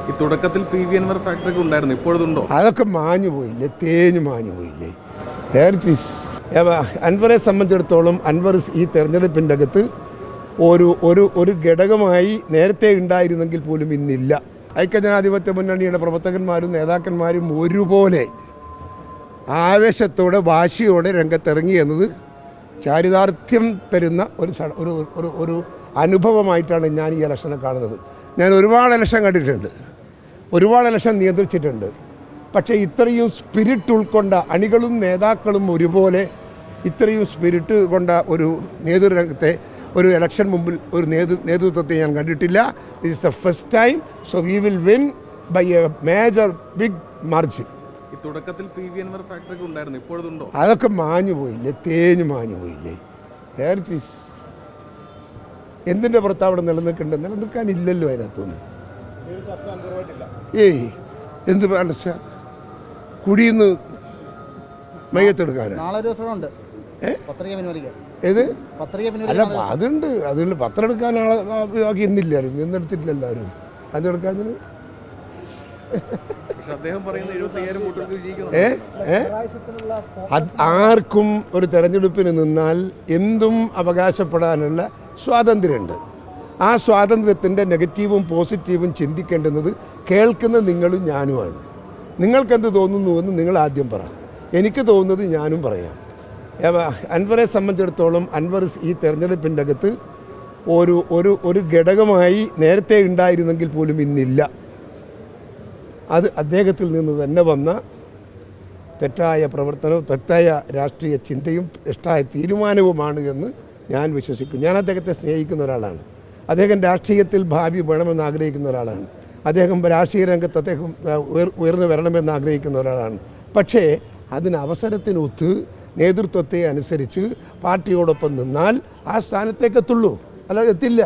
ഈ തുടക്കത്തിൽ PV Anwar factory ഉണ്ടായിരുന്നു, ഇപ്പോഴുണ്ടോ? അതൊക്കെ മാഞ്ഞു പോയില്ലേ, തേഞ്ഞു മാഞ്ഞു പോയില്ലേ. എയർ പീസ് അൻവറെ സംബന്ധിച്ചിടത്തോളം അൻവർ ഈ തെരഞ്ഞെടുപ്പിൻ്റെ അകത്ത് ഒരു ഒരു ഒരു ഘടകമായി നേരത്തെ ഉണ്ടായിരുന്നെങ്കിൽ പോലും ഇന്നില്ല. ഐക്യജനാധിപത്യ മുന്നണിയുടെ പ്രവർത്തകന്മാരും നേതാക്കന്മാരും ഒരുപോലെ ആവേശത്തോടെ വാശിയോടെ രംഗത്തിറങ്ങി എന്നത് ചാരിതാർത്ഥ്യം തരുന്ന ഒരു അനുഭവമായിട്ടാണ് ഞാൻ ഈ ഇലക്ഷനെ കാണുന്നത്. ഞാൻ ഒരുപാട് ഇലക്ഷൻ കണ്ടിട്ടുണ്ട്, ഒരുപാട് ഇലക്ഷൻ നിയന്ത്രിച്ചിട്ടുണ്ട്. പക്ഷേ ഇത്രയും സ്പിരിറ്റ് ഉൾക്കൊണ്ട അണികളും നേതാക്കളും ഒരുപോലെ ഇത്രയും സ്പിരിറ്റ് കൊണ്ട ഒരു നേതൃരംഗത്തെ ഒരു ഇലക്ഷൻ മുമ്പിൽ ഒരു നേതൃത്വത്തെ ഞാൻ കണ്ടിട്ടില്ല. This is the first time. So we will win by a major big margin. ഈ തുടക്കത്തിൽ PV Anwar ഫാക്ടറി ഉണ്ടായിരുന്നു, ഇപ്പോഴുണ്ടോ? അതൊക്കെ മാഞ്ഞു പോയില്ലേ, തേഞ്ഞു മാഞ്ഞു പോയില്ലേ. എയർ പീസ് എന്തിൻ്റെ പുറത്ത് അവിടെ നിലനിൽക്കാനില്ലല്ലോ അതിനകത്തൊന്നും. ഏയ് എന്ത് ചർച്ച? കുടിയിന്ന് മയ്യത്തെടുക്കാനാണ്. ഏത് അല്ല അതുണ്ട്, അതുകൊണ്ട് പത്രം എടുക്കാൻ ആക്കി ഇന്നില്ലായിരുന്നു, ഇന്നെടുത്തിട്ടില്ല എല്ലാവരും. അതെടുക്കാഞ്ഞത് ആർക്കും ഒരു തെരഞ്ഞെടുപ്പിന് നിന്നാൽ എന്തും അവകാശപ്പെടാനുള്ള സ്വാതന്ത്ര്യമുണ്ട്. ആ സ്വാതന്ത്ര്യത്തിൻ്റെ നെഗറ്റീവും പോസിറ്റീവും ചിന്തിക്കേണ്ടുന്നത് കേൾക്കുന്ന നിങ്ങളും ഞാനുമാണ്. നിങ്ങൾക്കെന്ത് തോന്നുന്നുവെന്ന് നിങ്ങൾ ആദ്യം പറ. എനിക്ക് തോന്നുന്നത് ഞാനും പറയാം. അൻവറെ സംബന്ധിച്ചിടത്തോളം അൻവർ ഈ തെരഞ്ഞെടുപ്പിൻ്റെ അകത്ത് ഒരു ഒരു ഒരു ഘടകമായി നേരത്തെ ഉണ്ടായിരുന്നെങ്കിൽ പോലും ഇന്നില്ല. അത് അദ്ദേഹത്തിൽ നിന്ന് തന്നെ വന്ന തെറ്റായ പ്രവർത്തനവും തെറ്റായ രാഷ്ട്രീയ ചിന്തയും തെറ്റായ തീരുമാനവുമാണ് എന്ന് ഞാൻ വിശ്വസിക്കുന്നു. ഞാൻ അദ്ദേഹത്തെ സ്നേഹിക്കുന്ന ഒരാളാണ്. അദ്ദേഹം രാഷ്ട്രീയത്തിൽ ഭാവി വേണമെന്ന് ആഗ്രഹിക്കുന്ന ഒരാളാണ്. അദ്ദേഹം രാഷ്ട്രീയ രംഗത്ത് അദ്ദേഹം ഉയർന്നു വരണമെന്ന് ആഗ്രഹിക്കുന്ന ഒരാളാണ്. പക്ഷേ അതിന് അവസരത്തിനൊത്ത് നേതൃത്വത്തെ അനുസരിച്ച് പാർട്ടിയോടൊപ്പം നിന്നാൽ ആ സ്ഥാനത്തേക്ക് എത്തുള്ളൂ, അല്ല എത്തില്ല.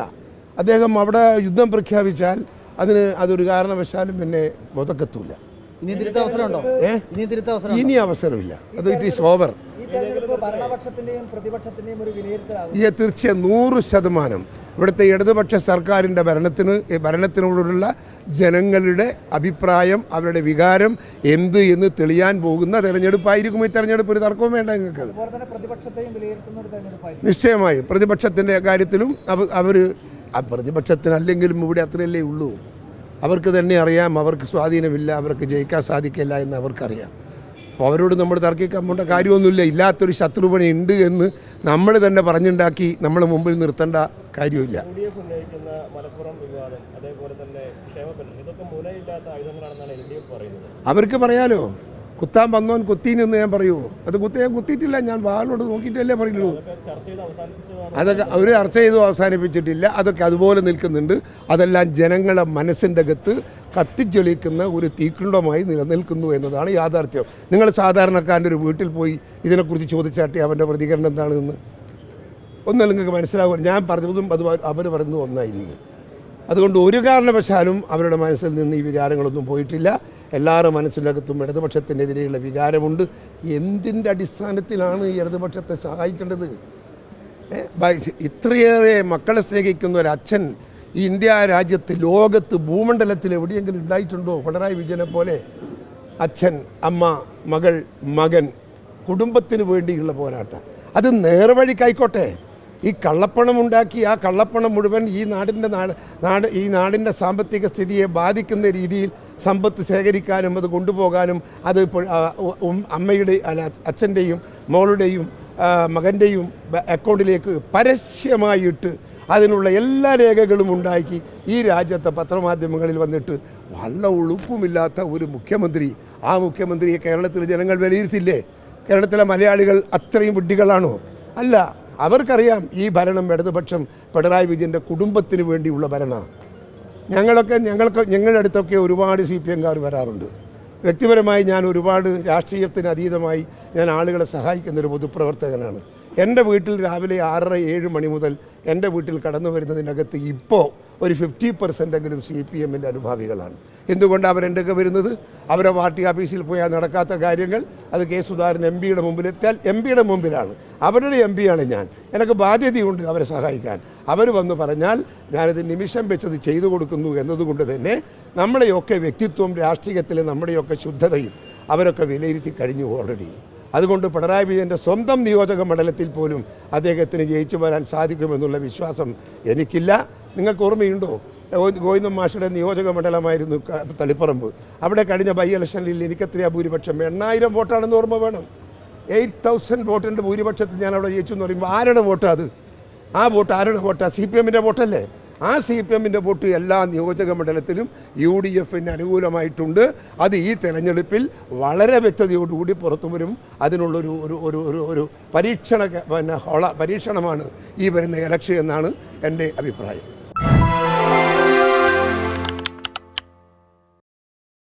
അദ്ദേഹം അവിടെ യുദ്ധം പ്രഖ്യാപിച്ചാൽ അതൊരു കാരണവശാലും പിന്നെ മുതക്കെത്തൂല. ഇനി അവസരമില്ല. അത് ഇറ്റ് ഈസ് ഓവർ. തീർച്ചയായും 100% ഇവിടുത്തെ ഇടതുപക്ഷ സർക്കാരിൻ്റെ ഭരണത്തിനോടുള്ള ജനങ്ങളുടെ അഭിപ്രായം, അവരുടെ വികാരം എന്ത് എന്ന് തെളിയാൻ പോകുന്ന തെരഞ്ഞെടുപ്പായിരിക്കും ഈ തെരഞ്ഞെടുപ്പ്. ഒരു തർക്കവും വേണ്ട നിങ്ങൾക്ക്. നിശ്ചയമായും പ്രതിപക്ഷത്തിൻ്റെ കാര്യത്തിലും അവർ പ്രതിപക്ഷത്തിനല്ലെങ്കിലും ഇവിടെ അത്രയല്ലേ ഉള്ളൂ. അവർക്ക് തന്നെ അറിയാം അവർക്ക് സ്വാധീനമില്ല, അവർക്ക് ജയിക്കാൻ സാധിക്കില്ല എന്ന് അവർക്കറിയാം. അപ്പോൾ അവരോട് നമ്മൾ തർക്കിക്കാൻ പോകേണ്ട കാര്യമൊന്നുമില്ല. ഇല്ലാത്തൊരു ശത്രുപണി ഉണ്ട് എന്ന് നമ്മൾ തന്നെ പറഞ്ഞുണ്ടാക്കി നമ്മൾ മുമ്പിൽ നിർത്തേണ്ട കാര്യമില്ല. അവർക്ക് പറയാലോ, കുത്താൻ വന്നോൻ കുത്തീനെന്ന് ഞാൻ പറയുമോ? അത് ഞാൻ കുത്തിയിട്ടില്ല, ഞാൻ വാളോട് നോക്കിയിട്ടല്ലേ പറയുള്ളൂ. അതൊക്കെ അവർ ചർച്ച ചെയ്തു അവസാനിപ്പിച്ചിട്ടില്ല. അതൊക്കെ അതുപോലെ നിൽക്കുന്നുണ്ട്. അതെല്ലാം ജനങ്ങളെ മനസ്സിൻ്റെ അകത്ത് കത്തിജ്വലിക്കുന്ന ഒരു തീക്കുണ്ടമായി നിലനിൽക്കുന്നു എന്നതാണ് യാഥാർത്ഥ്യം. നിങ്ങൾ സാധാരണക്കാരൻ്റെ ഒരു വീട്ടിൽ പോയി ഇതിനെക്കുറിച്ച് ചോദിച്ചാട്ടി അവൻ്റെ പ്രതികരണം എന്താണെന്ന് ഒന്നല്ല നിങ്ങൾക്ക് മനസ്സിലാവും. ഞാൻ പറഞ്ഞതും അത് അവർ പറയുന്നതും ഒന്നായിരിക്കും. അതുകൊണ്ട് ഒരു കാരണവശാലും അവരുടെ മനസ്സിൽ നിന്ന് ഈ വികാരങ്ങളൊന്നും പോയിട്ടില്ല. എല്ലാവരുടെ മനസ്സിനകത്തും ഇടതുപക്ഷത്തിനെതിരെയുള്ള വികാരമുണ്ട്. എന്തിൻ്റെ അടിസ്ഥാനത്തിലാണ് ഈ ഇടതുപക്ഷത്തെ സഹായിക്കേണ്ടത്? ഇത്രയേറെ മക്കളെ സ്നേഹിക്കുന്ന ഒരു അച്ഛൻ ഈ ഇന്ത്യ രാജ്യത്ത്, ലോകത്ത്, ഭൂമണ്ഡലത്തിൽ എവിടെയെങ്കിലും ഉണ്ടായിട്ടുണ്ടോ? പിണറായി വിജയനെ പോലെ അച്ഛൻ, അമ്മ, മകൾ, മകൻ, കുടുംബത്തിന് വേണ്ടിയുള്ള പോരാട്ടം. അത് നേർവഴിക്കായിക്കോട്ടെ. ഈ കള്ളപ്പണം ഉണ്ടാക്കി ആ കള്ളപ്പണം മുഴുവൻ ഈ നാടിൻ്റെ സാമ്പത്തിക സ്ഥിതിയെ ബാധിക്കുന്ന രീതിയിൽ സമ്പത്ത് ശേഖരിക്കാനും അത് കൊണ്ടുപോകാനും അത് ഇപ്പോൾ അമ്മയുടെ അച്ഛൻ്റെയും മോളുടെയും മകൻ്റെയും അക്കൗണ്ടിലേക്ക് പരസ്യമായിട്ട് അതിനുള്ള എല്ലാ രേഖകളും ഉണ്ടാക്കി ഈ രാജ്യത്തെ പത്രമാധ്യമങ്ങളിൽ വന്നിട്ട് വല്ല ഉളുപ്പുമില്ലാത്ത ഒരു മുഖ്യമന്ത്രി, ആ മുഖ്യമന്ത്രിയെ കേരളത്തിലെ ജനങ്ങൾ വിലയിരുത്തില്ലേ? കേരളത്തിലെ മലയാളികൾ അത്രയും വിഡ്ഢികളാണോ? അല്ല. അവർക്കറിയാം ഈ ഭരണം ഇടതുപക്ഷം പിണറായി വിജയൻ്റെ കുടുംബത്തിന് വേണ്ടിയുള്ള ഭരണമാണ്. ഞങ്ങളുടെ അടുത്തൊക്കെ ഒരുപാട് CPM-കാർ വരാറുണ്ട്. വ്യക്തിപരമായി ഞാൻ ഒരുപാട് രാഷ്ട്രീയത്തിന് അതീതമായി ഞാൻ ആളുകളെ സഹായിക്കുന്നൊരു പൊതുപ്രവർത്തകനാണ്. എൻ്റെ വീട്ടിൽ രാവിലെ 6:30-7 മണി മുതൽ എൻ്റെ വീട്ടിൽ കടന്നു വരുന്നതിനകത്ത് ഇപ്പോൾ ഒരു 50% CPM അനുഭാവികളാണ്. എന്തുകൊണ്ട് അവരെൻ്റെയൊക്കെ വരുന്നത്? അവരെ പാർട്ടി ഓഫീസിൽ പോയാൽ നടക്കാത്ത കാര്യങ്ങൾ അത് കെ സുധാകരൻ MPയുടെ മുമ്പിലെത്തിയാൽ MPയുടെ മുമ്പിലാണ്. അവരുടെ MPയാണ് ഞാൻ. എനിക്ക് ബാധ്യതയുണ്ട് അവരെ സഹായിക്കാൻ. അവർ വന്ന് പറഞ്ഞാൽ ഞാനത് നിമിഷം വെച്ചത് ചെയ്തു കൊടുക്കുന്നു എന്നതുകൊണ്ട് തന്നെ നമ്മളെയൊക്കെ വ്യക്തിത്വം, രാഷ്ട്രീയത്തിലെ നമ്മുടെയൊക്കെ ശുദ്ധതയും അവരൊക്കെ വിലയിരുത്തി കഴിഞ്ഞു ഓൾറെഡി. അതുകൊണ്ട് പിണറായി വിജയൻ്റെ സ്വന്തം നിയോജക മണ്ഡലത്തിൽ പോലും അദ്ദേഹത്തിന് ജയിച്ചു വരാൻ സാധിക്കുമെന്നുള്ള വിശ്വാസം എനിക്കില്ല. നിങ്ങൾക്ക് ഓർമ്മയുണ്ടോ? ഗോവിന്ദൻ മാഷയുടെ നിയോജക മണ്ഡലമായിരുന്നു തളിപ്പറമ്പ്. അവിടെ കഴിഞ്ഞ ബൈ ഇലക്ഷനിൽ എനിക്കെത്രയാ ഭൂരിപക്ഷം? 8000 വോട്ടാണെന്ന് ഓർമ്മ വേണം. 8000 വോട്ടിൻ്റെ ഭൂരിപക്ഷത്തിൽ ഞാൻ അവിടെ ജയിച്ചു എന്ന് പറയുമ്പോൾ ആരുടെ വോട്ടാണ് അത്? ആ വോട്ട് ആരുടെ വോട്ടാണ്? CPMൻ്റെ വോട്ടല്ലേ? ആ CPMൻ്റെ വോട്ട് എല്ലാ നിയോജക മണ്ഡലത്തിലും UDFന് അനുകൂലമായിട്ടുണ്ട്. അത് ഈ തെരഞ്ഞെടുപ്പിൽ വളരെ വ്യക്തതയോടുകൂടി പുറത്തു വരും. അതിനുള്ളൊരു ഒരു പരീക്ഷണമാണ് ഈ വരുന്ന ഇലക്ഷൻ എന്നാണ് എൻ്റെ അഭിപ്രായം.